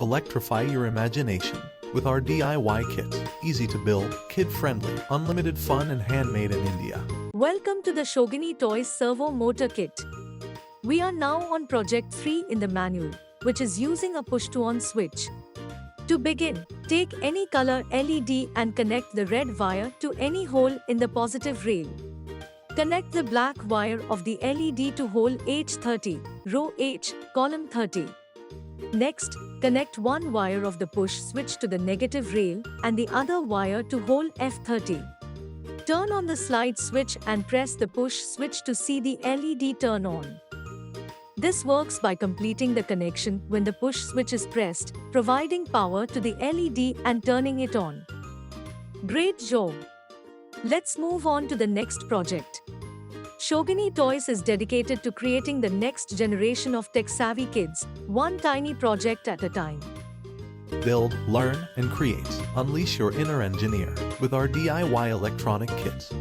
Electrify your imagination with our DIY kits. Easy to build, kid-friendly, unlimited fun and handmade in India. Welcome to the Schogini Toys Servo Motor Kit. We are now on project 3 in the manual, which is using a push-to-on switch. To begin, take any color LED and connect the red wire to any hole in the positive rail. Connect the black wire of the LED to hole H30, row H, column 30. Next, connect one wire of the push switch to the negative rail and the other wire to hole F30. Turn on the slide switch and press the push switch to see the LED turn on. This works by completing the connection when the push switch is pressed, providing power to the LED and turning it on. Great job! Let's move on to the next project. Schogini Toys is dedicated to creating the next generation of tech-savvy kids, one tiny project at a time. Build, learn, and create. Unleash your inner engineer with our DIY electronic kits.